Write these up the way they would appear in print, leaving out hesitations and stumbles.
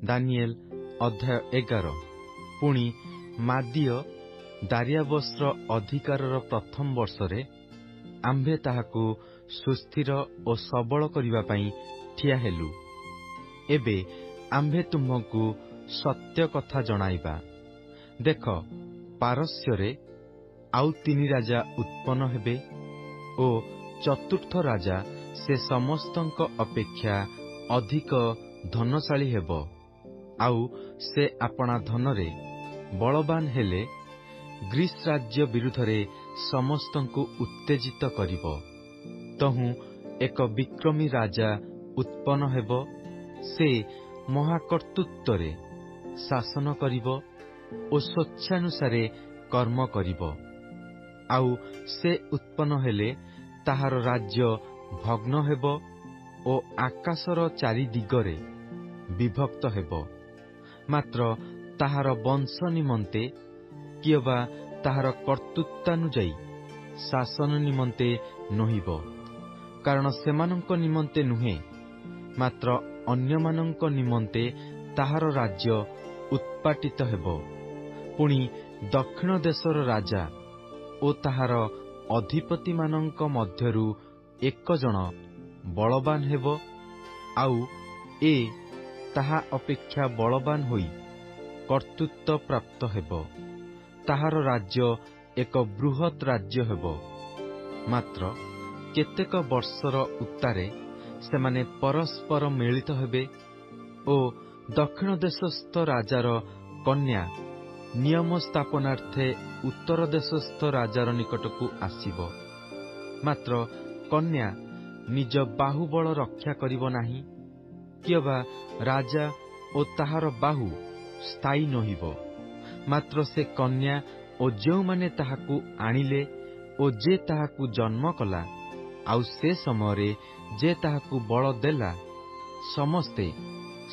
ଦାନିଏଲ ଅଧ୍ୟାୟ 11। ପୁଣି ମାଦୀୟ ଦାରିଆବସ୍ର ଅଧିକାରର ପ୍ରଥମ ବର୍ଷରେ ଆମ୍ଭେ ତାହାକୁ ସୁସ୍ଥିର ଓ ସବଳ କରିବା ପାଇଁ ଠିଆ ହେଲୁ। ଏବେ ଆମ୍ଭେ ତୁମ୍ଭଙ୍କୁ ସତ୍ୟ କଥା ଜଣାଇବା। ଦେଖ, ପାରସ୍ୟରେ ଆଉ 3 ରାଜା ଉତ୍ପନ୍ନ ହେବେ ଓ ଚତୁର୍ଥ ରାଜା ସେ ସମସ୍ତଙ୍କ ଅପେକ୍ଷା ଅଧିକ ଧନଶାଳୀ ହେବ। ଆଉ ସେ ଆପଣା ଧନରେ ବଳବାନ ହେଲେ ଗ୍ରୀସ୍ ରାଜ୍ୟ ବିରୁଦ୍ଧରେ ସମସ୍ତଙ୍କୁ ଉତ୍ତେଜିତ କରିବ। ତହୁଁ ଏକ ବିକ୍ରମୀ ରାଜା ଉତ୍ପନ୍ନ ହେବ। ସେ ମହାକର୍ତ୍ତୃତ୍ୱରେ ଶାସନ କରିବ ଓ ସ୍ୱଚ୍ଛାନୁସାରେ କର୍ମ କରିବ। ଆଉ ସେ ଉତ୍ପନ୍ନ ହେଲେ ତାହାର ରାଜ୍ୟ ଭଗ୍ନ ହେବ ଓ ଆକାଶର ଚାରିଦିଗରେ ବିଭକ୍ତ ହେବ। ମାତ୍ର ତାହାର ବଂଶ ନିମନ୍ତେ କିଏବା ତାହାର କର୍ତ୍ତୃତ୍ୱାନୁଯାୟୀ ଶାସନ ନିମନ୍ତେ ନୋହିବ। କାରଣ ସେମାନଙ୍କ ନିମନ୍ତେ ନୁହେଁ, ମାତ୍ର ଅନ୍ୟମାନଙ୍କ ନିମନ୍ତେ ତାହାର ରାଜ୍ୟ ଉତ୍ପାଟିତ ହେବ। ପୁଣି ଦକ୍ଷିଣ ଦେଶର ରାଜା ଓ ତାହାର ଅଧିପତିମାନଙ୍କ ମଧ୍ୟରୁ 1 ଜଣ ବଳବାନ ହେବ, ଆଉ ତାହା ଅପେକ୍ଷା ବଳବାନ ହୋଇ କର୍ତ୍ତୃତ୍ୱ ପ୍ରାପ୍ତ ହେବ। ତାହାର ରାଜ୍ୟ ଏକ ବୃହତ୍ ରାଜ୍ୟ ହେବ। ମାତ୍ର କେତେକ ବର୍ଷର ଉତ୍ତାରେ ସେମାନେ ପରସ୍ପର ମିଳିତ ହେବେ ଓ ଦକ୍ଷିଣ ଦେଶସ୍ଥ ରାଜାର କନ୍ୟା ନିୟମ ସ୍ଥାପନାର୍ଥେ ଉତ୍ତର ଦେଶସ୍ଥ ରାଜାର ନିକଟକୁ ଆସିବ। ମାତ୍ର କନ୍ୟା ନିଜ ବାହୁବଳ ରକ୍ଷା କରିବ ନାହିଁ, କିଏବା ରାଜା ଓ ତାହାର ବାହୁ ସ୍ଥାୟୀ ନୋହିବ। ମାତ୍ର ସେ କନ୍ୟା ଓ ଯେଉଁମାନେ ତାହାକୁ ଆଣିଲେ ଓ ଯେ ତାହାକୁ ଜନ୍ମ କଲା, ଆଉ ସେ ସମୟରେ ଯେ ତାହାକୁ ବଳ ଦେଲା, ସମସ୍ତେ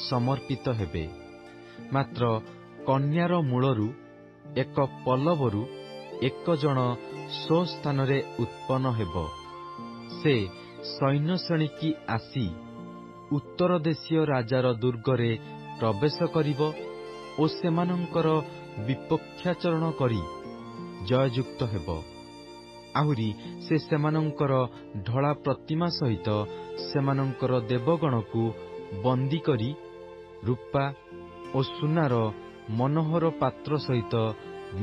ସମର୍ପିତ ହେବେ। ମାତ୍ର କନ୍ୟାର ମୂଳରୁ ଏକ ପଲ୍ଲବରୁ 1 ଜଣ ସ୍ୱସ୍ଥାନରେ ଉତ୍ପନ୍ନ ହେବ। ସେ ସୈନ୍ୟ ଶ୍ରେଣୀକି ଆସି ଉତ୍ତର ଦେଶୀୟ ରାଜାର ଦୁର୍ଗରେ ପ୍ରବେଶ କରିବ ଓ ସେମାନଙ୍କର ବିପକ୍ଷାଚରଣ କରି ଜୟଯୁକ୍ତ ହେବ। ଆହୁରି ସେ ସେମାନଙ୍କର ଢଳା ପ୍ରତିମା ସହିତ ସେମାନଙ୍କର ଦେବଗଣକୁ ବନ୍ଦୀ କରି ରୂପା ଓ ସୁନାର ମନୋହର ପାତ୍ର ସହିତ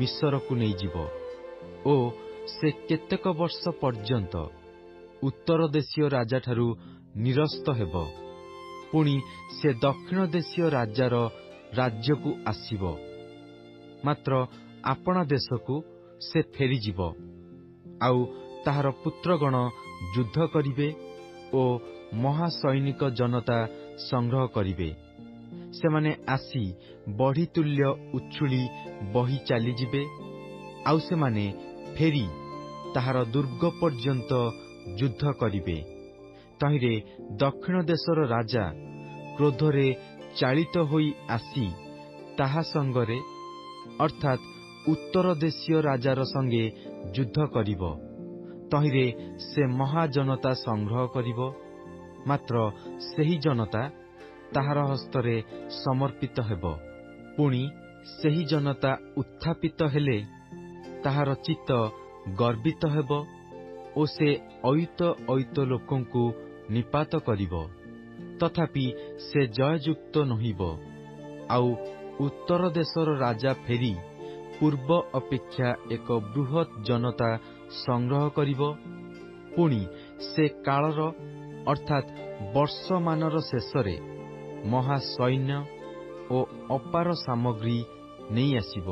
ମିଶରକୁ ନେଇଯିବ ଓ ସେ କେତେକ ବର୍ଷ ପର୍ଯ୍ୟନ୍ତ ଉତ୍ତର ଦେଶୀୟ ରାଜାଠାରୁ ନିରସ୍ତ ହେବ। ପୁଣି ସେ ଦକ୍ଷିଣ ଦେଶୀୟ ରାଜାର ରାଜ୍ୟକୁ ଆସିବ। ମାତ୍ର ଆପଣା ଦେଶକୁ ସେ ଫେରିଯିବ। ଆଉ ତାହାର ପୁତ୍ରଗଣ ଯୁଦ୍ଧ କରିବେ ଓ ମହାସୈନିକ ଜନତା ସଂଗ୍ରହ କରିବେ। ସେମାନେ ଆସି ବଢ଼ିତୁଲ୍ୟ ଉଛୁଳି ବହି ଚାଲିଯିବେ। ଆଉ ସେମାନେ ଫେରି ତାହାର ଦୁର୍ଗ ପର୍ଯ୍ୟନ୍ତ ଯୁଦ୍ଧ କରିବେ। ତହିଁରେ ଦକ୍ଷିଣ ଦେଶର ରାଜା କ୍ରୋଧରେ ଚାଳିତ ହୋଇ ଆସି ତାହା ସଙ୍ଗରେ ଅର୍ଥାତ୍ ଉତ୍ତର ଦେଶୀୟ ରାଜାର ସଙ୍ଗେ ଯୁଦ୍ଧ କରିବ। ତହିଁରେ ସେ ମହାଜନତା ସଂଗ୍ରହ କରିବ। ମାତ୍ର ସେହି ଜନତା ତାହାର ହସ୍ତରେ ସମର୍ପିତ ହେବ। ପୁଣି ସେହି ଜନତା ଉତ୍ଥାପିତ ହେଲେ ତାହାର ଚିତ୍ତ ଗର୍ବିତ ହେବ ଓ ସେ ଅୟୁତ ଲୋକଙ୍କୁ ନିପାତ କରିବ। ତଥାପି ସେ ଜୟଯୁକ୍ତ ନୋହିବ। ଆଉ ଉତ୍ତର ଦେଶର ରାଜା ଫେରି ପୂର୍ବ ଅପେକ୍ଷା ଏକ ବୃହତ୍ ଜନତା ସଂଗ୍ରହ କରିବ। ପୁଣି ସେ କାଳର ଅର୍ଥାତ୍ ବର୍ଷମାନର ଶେଷରେ ମହାସୈନ୍ୟ ଓ ଅପାର ସାମଗ୍ରୀ ନେଇ ଆସିବ।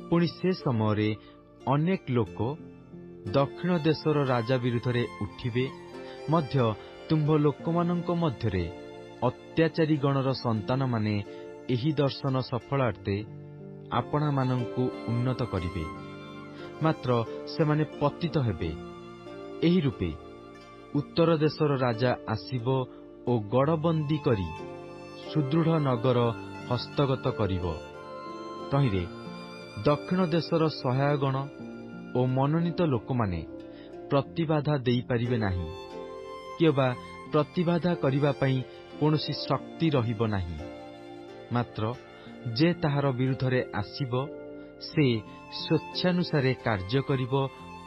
ପୁଣି ସେ ସମୟରେ ଅନେକ ଲୋକ ଦକ୍ଷିଣ ଦେଶର ରାଜା ବିରୁଦ୍ଧରେ ଉଠିବେ ମଧ୍ୟ। ତୁମ୍ଭ ଲୋକମାନଙ୍କ ମଧ୍ୟରେ ଅତ୍ୟାଚାରୀ ଗଣର ସନ୍ତାନମାନେ ଏହି ଦର୍ଶନ ସଫଳାର୍ଥେ ଆପଣାମାନଙ୍କୁ ଉନ୍ନତ କରିବେ। ମାତ୍ର ସେମାନେ ପତିତ ହେବେ। ଏହି ରୂପେ ଉତ୍ତର ଦେଶର ରାଜା ଆସିବ ଓ ଗଡ଼ବନ୍ଦୀ କରି ସୁଦୃଢ଼ ନଗର ହସ୍ତଗତ କରିବ। ତହିଁରେ ଦକ୍ଷିଣ ଦେଶର ସହାୟଗଣ ଓ ମନୋନୀତ ଲୋକମାନେ ପ୍ରତିବାଧା ଦେଇପାରିବେ ନାହିଁ, କିଏବା ପ୍ରତିବାଧା କରିବା ପାଇଁ କୌଣସି ଶକ୍ତି ରହିବ ନାହିଁ। ମାତ୍ର ଯେ ତାହାର ବିରୁଦ୍ଧରେ ଆସିବ, ସେ ସ୍ୱେଚ୍ଛାନୁସାରେ କାର୍ଯ୍ୟ କରିବ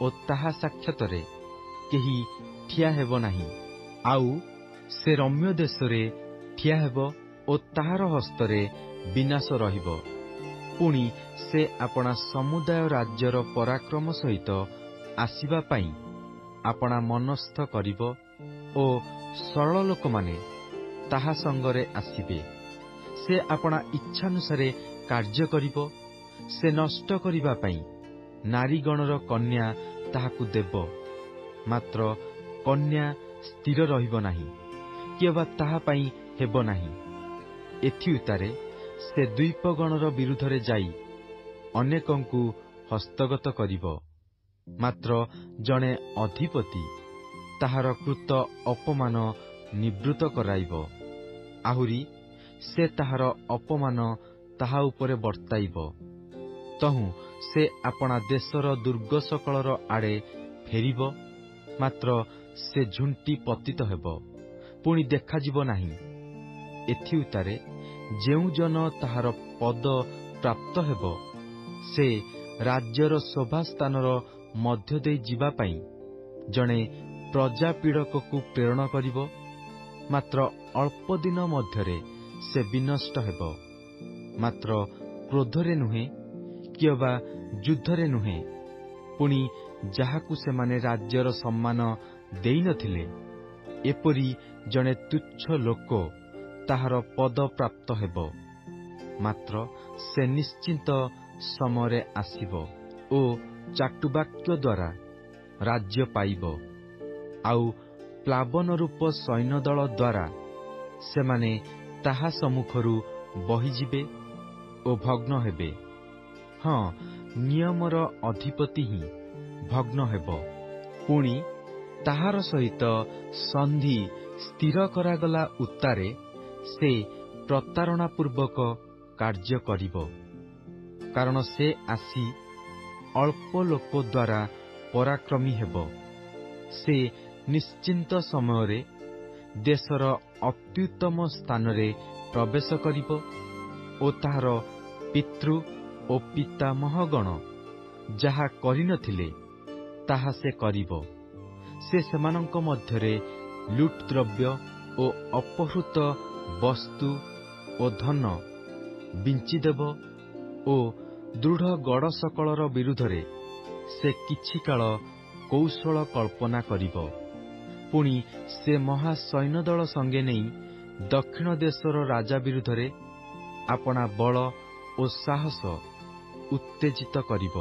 ଓ ତାହା ସାକ୍ଷାତରେ କେହି ଠିଆ ହେବ ନାହିଁ। ଆଉ ସେ ରମ୍ୟ ଦେଶରେ ଠିଆ ହେବ ଓ ତାହାର ହସ୍ତରେ ବିନାଶ ରହିବ। ପୁଣି ସେ ଆପଣା ସମୁଦାୟ ରାଜ୍ୟର ପରାକ୍ରମ ସହିତ ଆସିବା ପାଇଁ ଆପଣା ମନସ୍ଥ କରିବ ଓ ସରଳ ଲୋକମାନେ ତାହା ସଙ୍ଗରେ ଆସିବେ। ସେ ଆପଣା ଇଚ୍ଛାନୁସାରେ କାର୍ଯ୍ୟ କରିବ। ସେ ନଷ୍ଟ କରିବା ପାଇଁ ନାରୀଗଣର କନ୍ୟା ତାହାକୁ ଦେବ, ମାତ୍ର କନ୍ୟା ସ୍ଥିର ରହିବ ନାହିଁ, କିମ୍ବା ତାହା ପାଇଁ ହେବ ନାହିଁ। ଏଥିଉତ୍ତାରେ ସେ ଦ୍ୱୀପଗଣର ବିରୁଦ୍ଧରେ ଯାଇ ଅନେକଙ୍କୁ ହସ୍ତଗତ କରିବ। ମାତ୍ର ଜଣେ ଅଧିପତି ତାହାର କୃତ ଅପମାନ ନିବୃତ୍ତ କରାଇବ। ଆହୁରି ସେ ତାହାର ଅପମାନ ତାହା ଉପରେ ବର୍ତ୍ତାଇବ। ତହୁଁ ସେ ଆପଣା ଦେଶର ଦୁର୍ଗ ସକଳର ଆଡ଼େ ଫେରିବ, ମାତ୍ର ସେ ଝୁଣ୍ଟି ପତିତ ହେବ, ପୁଣି ଦେଖାଯିବ ନାହିଁ। ଏଥିଉତ୍ତାରେ ଯେଉଁ ଜନ ତାହାର ପଦ ପ୍ରାପ୍ତ ହେବ, ସେ ରାଜ୍ୟର ଶୋଭାସ୍ଥାନର ମଧ୍ୟ ଦେଇ ଯିବା ପାଇଁ ଜଣେ ପ୍ରଜାପୀଡ଼କକୁ ପ୍ରେରଣ କରିବ, ମାତ୍ର ଅଳ୍ପ ଦିନ ମଧ୍ୟରେ ସେ ବିନଷ୍ଟ ହେବ। ମାତ୍ର କ୍ରୋଧରେ ନୁହେଁ, କିମ୍ବା ଯୁଦ୍ଧରେ ନୁହେଁ। ପୁଣି ଯାହାକୁ ସେମାନେ ରାଜ୍ୟର ସମ୍ମାନ ଦେଇନଥିଲେ, ଏପରି ଜଣେ ତୁଚ୍ଛ ଲୋକ ତାହାର ପଦ ପ୍ରାପ୍ତ ହେବ। ମାତ୍ର ସେ ନିଶ୍ଚିନ୍ତ ସମୟରେ ଆସିବ ଓ ଚାଟୁବାକ୍ୟ ଦ୍ୱାରା ରାଜ୍ୟ ପାଇବ। ଆଉ ପ୍ଲାବନ ରୂପ ସୈନ୍ୟଦଳ ଦ୍ୱାରା ସେମାନେ ତାହା ସମ୍ମୁଖରୁ ବହିଯିବେ ଓ ଭଗ୍ନ ହେବେ। ହଁ, ନିୟମର ଅଧିପତି ହିଁ ଭଗ୍ନ ହେବ। ପୁଣି ତାହାର ସହିତ ସନ୍ଧି ସ୍ଥିର କରାଗଲା ଉତ୍ତାରେ ସେ ପ୍ରତାରଣାପୂର୍ବକ କାର୍ଯ୍ୟ କରିବ। କାରଣ ସେ ଆସି ଅଳ୍ପ ଲୋକ ଦ୍ୱାରା ପରାକ୍ରମୀ ହେବ। ସେ ନିଶ୍ଚିନ୍ତ ସମୟରେ ଦେଶର ଅତ୍ୟୁତ୍ତମ ସ୍ଥାନରେ ପ୍ରବେଶ କରିବ ଓ ତାହାର ପିତୃ ଓ ପିତାମହଗଣ ଯାହା କରିନଥିଲେ ତାହା ସେ କରିବ। ସେ ସେମାନଙ୍କ ମଧ୍ୟରେ ଲୁଟ୍ ଦ୍ରବ୍ୟ ଓ ଅପହୃତ ବସ୍ତୁ ଓ ଧନ ବିଞ୍ଚିଦେବ ଓ ଦୃଢ଼ ଗଡ଼ ସକଳର ବିରୁଦ୍ଧରେ ସେ କିଛି କାଳ କୌଶଳ କଳ୍ପନା କରିବ। ପୁଣି ସେ ମହା ସୈନ୍ୟଦଳ ସଙ୍ଗେ ନେଇ ଦକ୍ଷିଣ ଦେଶର ରାଜା ବିରୁଦ୍ଧରେ ଆପଣା ବଳ ଓ ସାହସ ଉତ୍ତେଜିତ କରିବ।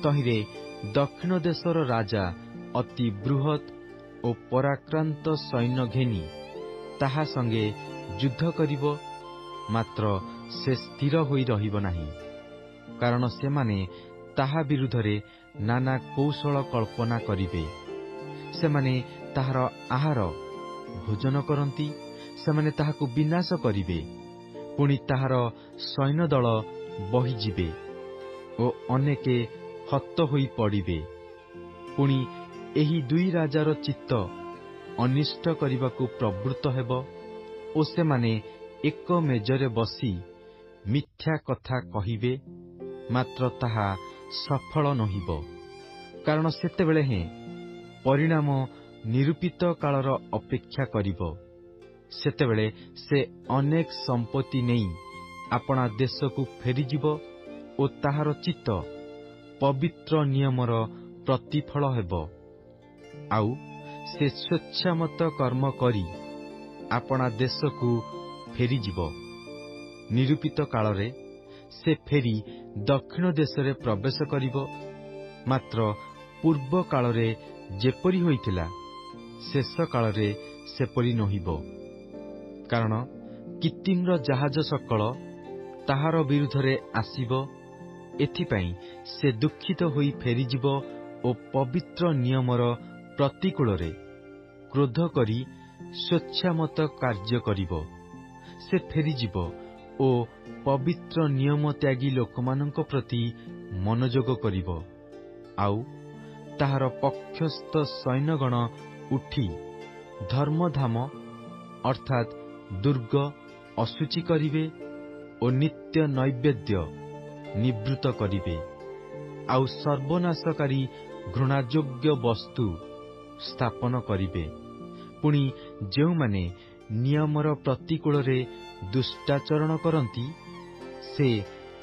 ତହିଁରେ ଦକ୍ଷିଣ ଦେଶର ରାଜା ଅତି ବୃହତ୍ ଓ ପରାକ୍ରାନ୍ତ ସୈନ୍ୟ ଘେନି ତାହା ସଙ୍ଗେ ଯୁଦ୍ଧ କରିବ, ମାତ୍ର ସେ ସ୍ଥିର ହୋଇ ରହିବ ନାହିଁ। କାରଣ ସେମାନେ ତାହା ବିରୁଦ୍ଧରେ ନାନା କୌଶଳ କଳ୍ପନା କରିବେ। ସେମାନେ ତାହାର ଆହାର ଭୋଜନ କରନ୍ତି, ସେମାନେ ତାହାକୁ ବିନାଶ କରିବେ। ପୁଣି ତାହାର ସୈନ୍ୟଦଳ ବହିଯିବେ ଓ ଅନେକେ ହତ ହୋଇ ପଡ଼ିବେ। ପୁଣି ଏହି ଦୁଇ ରାଜାର ଚିତ୍ତ ଅନିଷ୍ଟ କରିବାକୁ ପ୍ରବୃତ୍ତ ହେବ ଓ ସେମାନେ ଏକ ମେଜରେ ବସି ମିଥ୍ୟା କଥା କହିବେ, ମାତ୍ର ତାହା ସଫଳ ନୋହିବ। କାରଣ ସେତେବେଳେ ହେଁ ପରିଣାମ ନିରୂପିତ କାଳର ଅପେକ୍ଷା କରିବ। ସେତେବେଳେ ସେ ଅନେକ ସମ୍ପତ୍ତି ନେଇ ଆପଣା ଦେଶକୁ ଫେରିଯିବ ଓ ତାହାର ଚିତ୍ତ ପବିତ୍ର ନିୟମର ପ୍ରତିଫଳ ହେବ। ଆଉ ସେ ସ୍ୱେଚ୍ଛାମତ କର୍ମ କରି ଆପଣା ଦେଶକୁ ଫେରିଯିବ। ନିରୂପିତ କାଳରେ ସେ ଫେରି ଦକ୍ଷିଣ ଦେଶରେ ପ୍ରବେଶ କରିବ, ମାତ୍ର ପୂର୍ବ କାଳରେ ଯେପରି ହୋଇଥିଲା ଶେଷ କାଳରେ ସେପରି ନୋହିବ। କାରଣ କିତ୍ତିମ୍ର ଜାହାଜ ସକଳ ତାହାର ବିରୁଦ୍ଧରେ ଆସିବ, ଏଥିପାଇଁ ସେ ଦୁଃଖିତ ହୋଇ ଫେରିଯିବ ଓ ପବିତ୍ର ନିୟମର ପ୍ରତିକୂଳରେ କ୍ରୋଧ କରି ସ୍ୱେଚ୍ଛାମତ କାର୍ଯ୍ୟ କରିବ। ସେ ଫେରିଯିବ ଓ ପବିତ୍ର ନିୟମ ତ୍ୟାଗୀ ଲୋକମାନଙ୍କ ପ୍ରତି ମନୋଯୋଗ କରିବ। ଆଉ ତାହାର ପକ୍ଷସ୍ଥ ସୈନ୍ୟଗଣ ଉଠି ଧର୍ମଧାମ ଅର୍ଥାତ୍ ଦୁର୍ଗ ଅଶୁଚି କରିବେ ଓ ନିତ୍ୟ ନୈବେଦ୍ୟ ନିବୃତ୍ତ କରିବେ, ଆଉ ସର୍ବନାଶକାରୀ ଘୃଣାଯୋଗ୍ୟ ବସ୍ତୁ ସ୍ଥାପନ କରିବେ। ପୁଣି ଯେଉଁମାନେ ନିୟମର ପ୍ରତିକୂଳରେ ଦୁଷ୍ଟାଚରଣ କରନ୍ତି, ସେ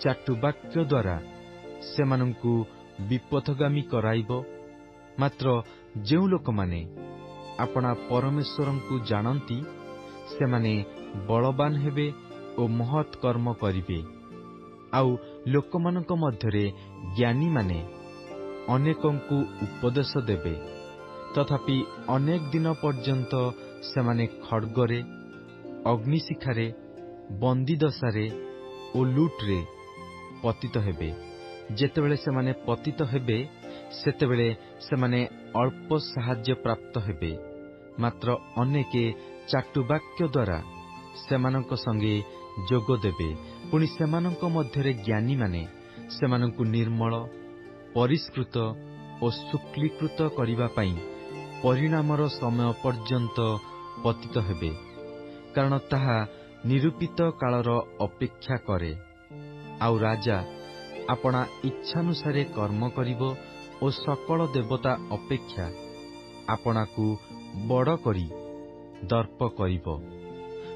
ଚାଟୁବାକ୍ୟ ଦ୍ୱାରା ସେମାନଙ୍କୁ ବିପଥଗାମୀ କରାଇବ। ମାତ୍ର ଯେଉଁ ଲୋକମାନେ ଆପଣା ପରମେଶ୍ୱରଙ୍କୁ ଜାଣନ୍ତି, ସେମାନେ ବଳବାନ ହେବେ ଓ ମହତ୍ କର୍ମ କରିବେ। ଆଉ ଲୋକମାନଙ୍କ ମଧ୍ୟରେ ଜ୍ଞାନୀମାନେ ଅନେକଙ୍କୁ ଉପଦେଶ ଦେବେ। ତଥାପି ଅନେକ ଦିନ ପର୍ଯ୍ୟନ୍ତ ସେମାନେ ଖଡ୍ଗରେ, ଅଗ୍ନିଶିଖାରେ, ବନ୍ଦୀଦଶାରେ ଓ ଲୁଟ୍ରେ ପତିତ ହେବେ। ଯେତେବେଳେ ସେମାନେ ପତିତ ହେବେ, ସେତେବେଳେ ସେମାନେ ଅଳ୍ପ ସାହାଯ୍ୟ ପ୍ରାପ୍ତ ହେବେ। ମାତ୍ର ଅନେକେ ଚାଟୁବାକ୍ୟ ଦ୍ୱାରା ସେମାନଙ୍କ ସଙ୍ଗେ ଯୋଗ ଦେବେ। ପୁଣି ସେମାନଙ୍କ ମଧ୍ୟରେ ଜ୍ଞାନୀମାନେ ସେମାନଙ୍କୁ ନିର୍ମଳ, ପରିଷ୍କୃତ ଓ ଶୁକ୍ଳୀକୃତ କରିବା ପାଇଁ ପରିଣାମର ସମୟ ପର୍ଯ୍ୟନ୍ତ ପତିତ ହେବେ, କାରଣ ତାହା ନିରୂପିତ କାଳର ଅପେକ୍ଷା କରେ। ଆଉ ରାଜା ଆପଣା ଇଚ୍ଛାନୁସାରେ କର୍ମ କରିବ ଓ ସକଳ ଦେବତା ଅପେକ୍ଷା ଆପଣାକୁ ବଡ଼ କରି ଦର୍ପ କରିବ।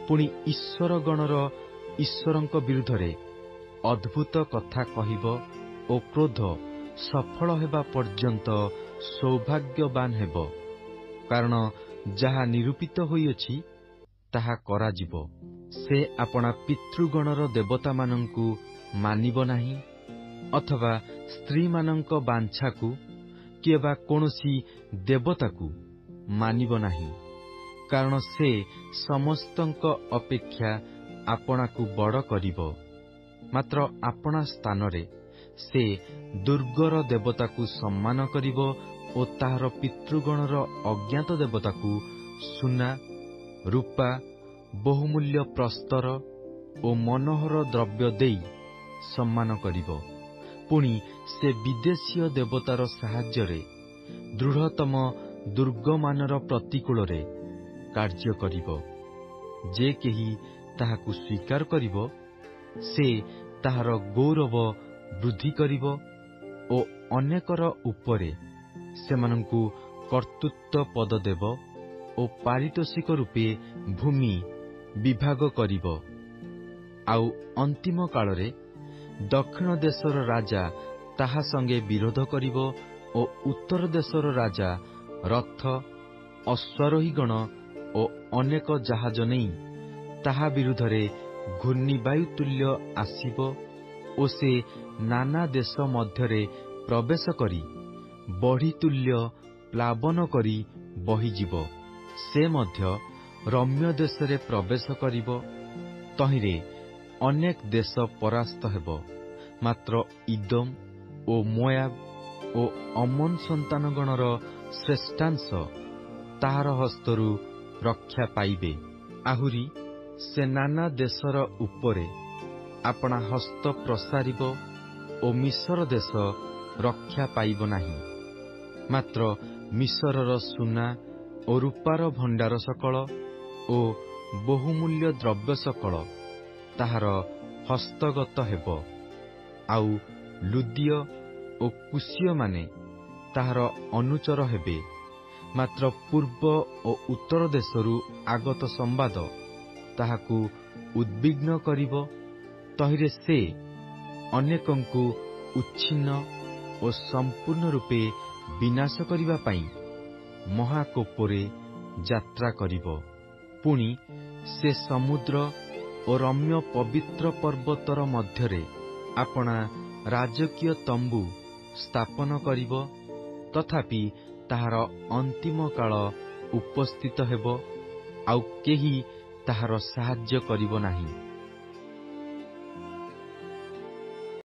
ପୁଣି ଈଶ୍ୱରଗଣର ଈଶ୍ୱରଙ୍କ ବିରୁଦ୍ଧରେ ଅଦ୍ଭୁତ କଥା କହିବ ଓ କ୍ରୋଧ ସଫଳ ହେବା ପର୍ଯ୍ୟନ୍ତ ସୌଭାଗ୍ୟବାନ ହେବ, କାରଣ ଯାହା ନିରୂପିତ ହୋଇଅଛି ତାହା କରାଯିବ। ସେ ଆପଣା ପିତୃଗଣର ଦେବତାମାନଙ୍କୁ ମାନିବ ନାହିଁ, ଅଥବା ସ୍ତ୍ରୀମାନଙ୍କ ବାଞ୍ଛାକୁ କିମ୍ବା କୌଣସି ଦେବତାକୁ ମାନିବ ନାହିଁ, କାରଣ ସେ ସମସ୍ତଙ୍କ ଅପେକ୍ଷା ଆପଣାକୁ ବଡ଼ କରିବ। ମାତ୍ର ଆପଣା ସ୍ଥାନରେ ସେ ଦୁର୍ଗର ଦେବତାକୁ ସମ୍ମାନ କରିବ ଓ ତାହାର ପିତୃଗଣର ଅଜ୍ଞାତ ଦେବତାକୁ ସୁନା, ରୂପା, ବହୁମୂଲ୍ୟ ପ୍ରସ୍ତର ଓ ମନୋହର ଦ୍ରବ୍ୟ ଦେଇ ସମ୍ମାନ କରିବ। ପୁଣି ସେ ବିଦେଶୀୟ ଦେବତାର ସାହାଯ୍ୟରେ ଦୃଢ଼ତମ ଦୁର୍ଗମାନର ପ୍ରତିକୂଳରେ କାର୍ଯ୍ୟ କରିବ। ଯେ କେହି ତାହାକୁ ସ୍ୱୀକାର କରିବ, ସେ ତାହାର ଗୌରବ ବୃଦ୍ଧି କରିବ ଓ ଅନେକର ଉପରେ ସେମାନଙ୍କୁ କର୍ତ୍ତୃତ୍ୱ ପଦ ଦେବ ଓ ପାରିତୋଷିକ ରୂପେ ଭୂମି ବିଭାଗ କରିବ। ଆଉ ଅନ୍ତିମ କାଳରେ ଦକ୍ଷିଣ ଦେଶର ରାଜା ତାହା ସଙ୍ଗେ ବିରୋଧ କରିବ ଓ ଉତ୍ତର ଦେଶର ରାଜା ରଥ, ଅଶ୍ୱାରୋହୀଗଣ ଓ ଅନେକ ଜାହାଜ ନେଇ ତାହା ବିରୁଦ୍ଧରେ ଘୂର୍ଣ୍ଣିବାୟୁ ତୁଲ୍ୟ ଆସିବ ଓ ସେ ନାନା ଦେଶ ମଧ୍ୟରେ ପ୍ରବେଶ କରି ବଢ଼ି ତୁଲ୍ୟ ପ୍ଲାବନ କରି ବହିଯିବ। ସେ ମଧ୍ୟ ରମ୍ୟ ଦେଶରେ ପ୍ରବେଶ କରିବ। ତହିଁରେ ଅନେକ ଦେଶ ପରାସ୍ତ ହେବ। ମାତ୍ର ଇଦୋମ ଓ ମୋଆବ ଓ ଅମୋନ ସନ୍ତାନଗଣର ଶ୍ରେଷ୍ଠାଂଶ ତାହାର ହସ୍ତରୁ ରକ୍ଷା ପାଇବେ। ଆହୁରି ସେ ନାନା ଦେଶର ଉପରେ ଆପଣା ହସ୍ତ ପ୍ରସାରିବ ଓ ମିଶର ଦେଶ ରକ୍ଷା ପାଇବ ନାହିଁ। ମାତ୍ର ମିଶରର ସୁନା ଓ ରୂପାର ଭଣ୍ଡାର ସକଳ ଓ ବହୁମୂଲ୍ୟ ଦ୍ରବ୍ୟ ସକଳ ତାହାର ହସ୍ତଗତ ହେବ। ଆଉ ଲୁଦିୟ ଓ କୁଶୀୟମାନେ ତାହାର ଅନୁଚର ହେବେ। ମାତ୍ର ପୂର୍ବ ଓ ଉତ୍ତର ଦେଶରୁ ଆଗତ ସମ୍ବାଦ ତାହାକୁ ଉଦ୍ବିଗ୍ନ କରିବ। ତହିଁରେ ସେ ଅନେକଙ୍କୁ ଉଚ୍ଛିନ୍ନ ଓ ସମ୍ପୂର୍ଣ୍ଣ ରୂପେ ବିନାଶ କରିବା ପାଇଁ ମହାକୋପରେ ଯାତ୍ରା କରିବ। ପୁଣି ସେ ସମୁଦ୍ର ଓ ରମ୍ୟ ପବିତ୍ର ପର୍ବତର ମଧ୍ୟରେ ଆପଣା ରାଜକୀୟ ତମ୍ବୁ ସ୍ଥାପନ କରିବ। ତଥାପି ତାହାର ଅନ୍ତିମ କାଳ ଉପସ୍ଥିତ ହେବ, ଆଉ କେହି ତାହାର ସାହାଯ୍ୟ କରିବ ନାହିଁ।